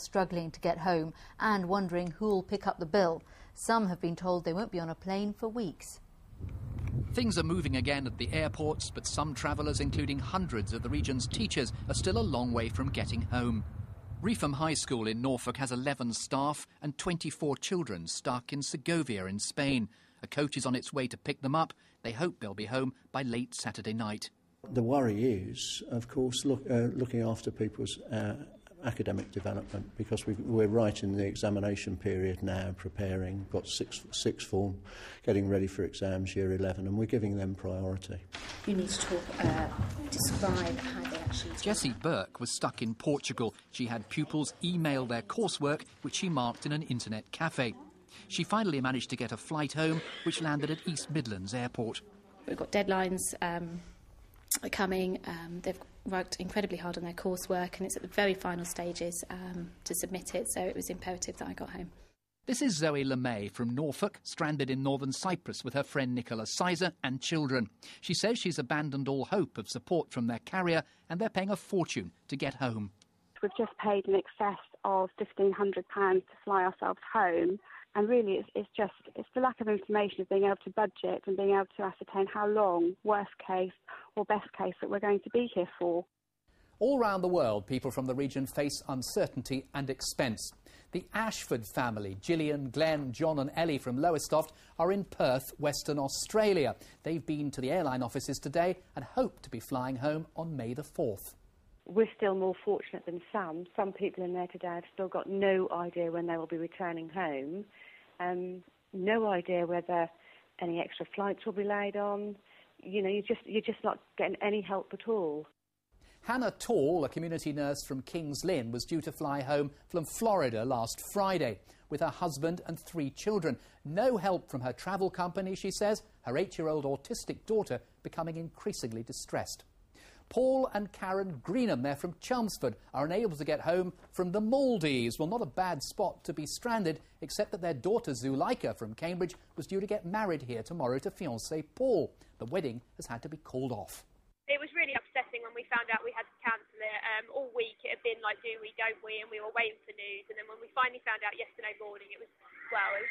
Struggling to get home and wondering who'll pick up the bill. Some have been told they won't be on a plane for weeks. Things are moving again at the airports, but some travellers, including hundreds of the region's teachers, are still a long way from getting home. Reefham High School in Norfolk has 11 staff and 24 children stuck in Segovia in Spain. A coach is on its way to pick them up. They hope they'll be home by late Saturday night. The worry is, of course, looking after people's academic development, because we're right in the examination period now, preparing, got sixth form, getting ready for exams, year 11, and we're giving them priority. You need to describe how they actually... Jessie Burke was stuck in Portugal. She had pupils email their coursework, which she marked in an internet cafe. She finally managed to get a flight home, which landed at East Midlands Airport. We've got deadlines coming. They've worked incredibly hard on their coursework, and it's at the very final stages to submit it, so it was imperative that I got home. This is Zoe LeMay from Norfolk, stranded in northern Cyprus with her friend Nicola Sizer and children. She says she's abandoned all hope of support from their carrier, and they're paying a fortune to get home. We've just paid in excess of £1,500 to fly ourselves home. And really, it's the lack of information of being able to budget and being able to ascertain how long, worst case or best case, that we're going to be here for. All round the world, people from the region face uncertainty and expense. The Ashford family, Gillian, Glenn, John and Ellie from Lowestoft, are in Perth, Western Australia. They've been to the airline offices today and hope to be flying home on May the 4th. We're still more fortunate than some. Some people in there today have still got no idea when they will be returning home. No idea whether any extra flights will be laid on. You know, you're just not getting any help at all. Hannah Tall, a community nurse from Kings Lynn, was due to fly home from Florida last Friday with her husband and 3 children. No help from her travel company, she says, her 8-year-old autistic daughter becoming increasingly distressed. Paul and Karen Greenham, they're from Chelmsford, are unable to get home from the Maldives. Well, not a bad spot to be stranded, except that their daughter Zuleika from Cambridge was due to get married here tomorrow to fiancé Paul. The wedding has had to be called off. It was really upsetting when we found out we had to cancel it. All week it had been like, do we, don't we, and we were waiting for news. And then when we finally found out yesterday morning, it was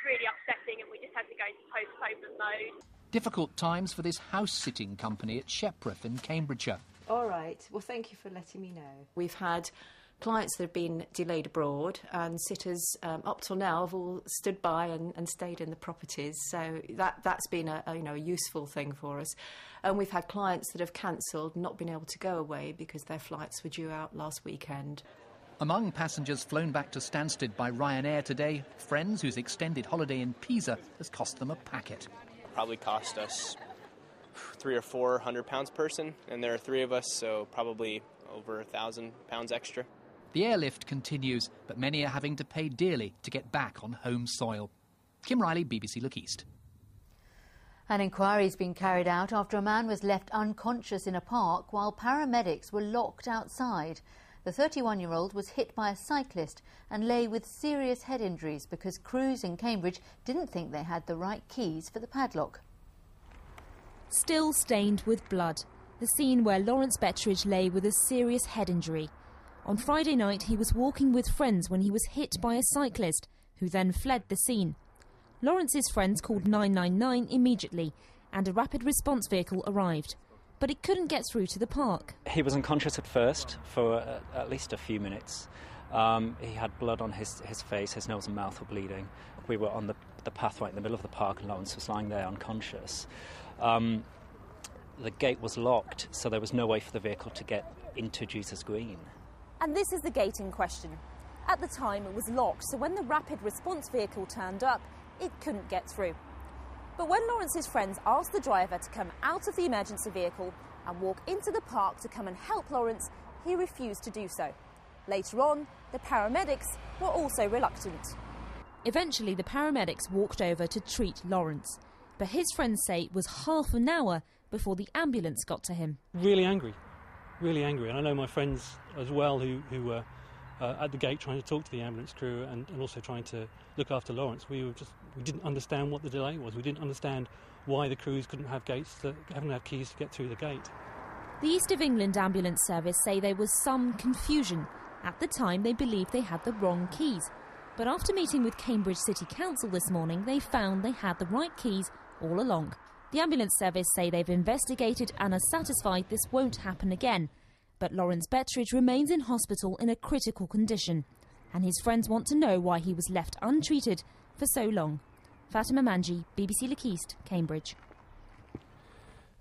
really upsetting, and we just had to go into postponement mode. Difficult times for this house-sitting company at Shepreth in Cambridgeshire. All right. Well, thank you for letting me know. We've had clients that have been delayed abroad, and sitters up till now have all stood by and stayed in the properties. So that's been a useful thing for us. And we've had clients that have cancelled, not been able to go away because their flights were due out last weekend. Among passengers flown back to Stansted by Ryanair today, friends whose extended holiday in Pisa has cost them a packet. Probably cost us £300 or £400 person, and there are 3 of us, so probably over £1,000 extra. The airlift continues, but many are having to pay dearly to get back on home soil. Kim Riley, BBC Look East. An inquiry's been carried out after a man was left unconscious in a park while paramedics were locked outside. The 31-year-old was hit by a cyclist and lay with serious head injuries because crews in Cambridge didn't think they had the right keys for the padlock. Still stained with blood, the scene where Lawrence Bettridge lay with a serious head injury. On Friday night, he was walking with friends when he was hit by a cyclist, who then fled the scene. Lawrence's friends called 999 immediately, and a rapid response vehicle arrived. But it couldn't get through to the park. He was unconscious at first for at least a few minutes. He had blood on his face, his nose and mouth were bleeding. We were on the path right in the middle of the park, and Lawrence was lying there unconscious. The gate was locked, so there was no way for the vehicle to get into Jesus Green. And this is the gate in question. At the time, it was locked, so when the rapid response vehicle turned up, it couldn't get through. But when Lawrence's friends asked the driver to come out of the emergency vehicle and walk into the park to come and help Lawrence, he refused to do so. Later on, the paramedics were also reluctant. Eventually, the paramedics walked over to treat Lawrence, but his friends say it was half an hour before the ambulance got to him. Really angry. And I know my friends as well who were at the gate trying to talk to the ambulance crew and also trying to look after Lawrence. We didn't understand what the delay was. We didn't understand why the crews couldn't have keys to get through the gate. The East of England Ambulance Service say there was some confusion. At the time, they believed they had the wrong keys. But after meeting with Cambridge City Council this morning, they found they had the right keys all along. The ambulance service say they've investigated and are satisfied this won't happen again. But Lawrence Bettridge remains in hospital in a critical condition. And his friends want to know why he was left untreated for so long. Fatima Manji, BBC Look East, Cambridge.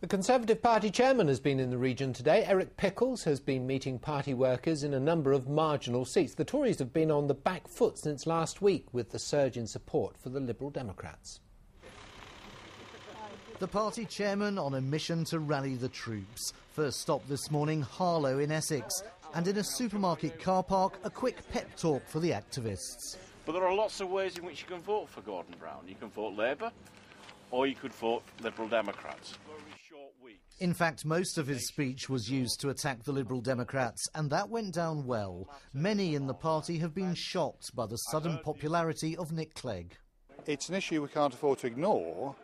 The Conservative Party chairman has been in the region today. Eric Pickles has been meeting party workers in a number of marginal seats. The Tories have been on the back foot since last week with the surge in support for the Liberal Democrats. The party chairman on a mission to rally the troops. First stop this morning, Harlow in Essex. And in a supermarket car park, a quick pep talk for the activists. But there are lots of ways in which you can vote for Gordon Brown. You can vote Labour, or you could vote Liberal Democrats. In fact, most of his speech was used to attack the Liberal Democrats, and that went down well. Many in the party have been shocked by the sudden popularity of Nick Clegg. It's an issue we can't afford to ignore.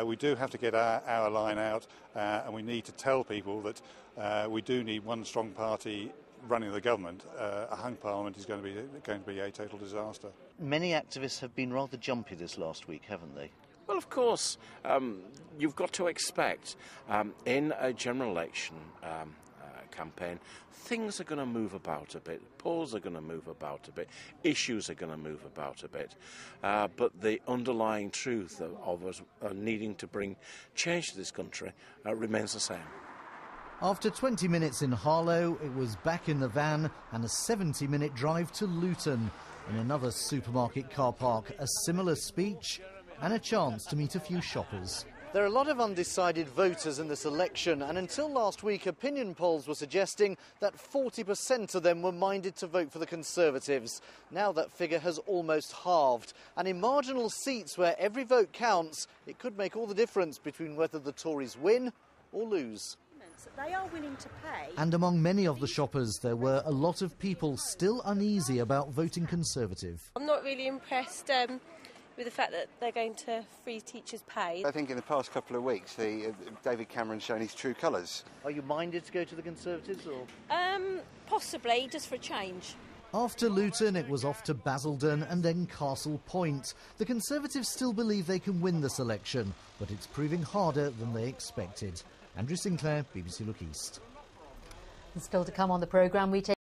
We do have to get our line out, and we need to tell people that we do need one strong party running the government. A hung parliament is going to be a total disaster. Many activists have been rather jumpy this last week, haven't they? Well, of course, you've got to expect in a general election campaign, things are going to move about a bit, polls are going to move about a bit, issues are going to move about a bit, but the underlying truth of us needing to bring change to this country remains the same. After 20 minutes in Harlow, it was back in the van and a 70-minute drive to Luton. In another supermarket car park, a similar speech and a chance to meet a few shoppers. There are a lot of undecided voters in this election, and until last week, opinion polls were suggesting that 40% of them were minded to vote for the Conservatives. Now that figure has almost halved, and in marginal seats where every vote counts, it could make all the difference between whether the Tories win or lose. They are willing to pay. And among many of the shoppers, there were a lot of people still uneasy about voting Conservative. I'm not really impressed with the fact that they're going to freeze teachers' pay. I think in the past couple of weeks, David Cameron's shown his true colours. Are you minded to go to the Conservatives, or...? Possibly, just for a change. After Luton, it was off to Basildon and then Castle Point. The Conservatives still believe they can win this election, but it's proving harder than they expected. Andrew Sinclair, BBC Look East. And still to come on the programme, we take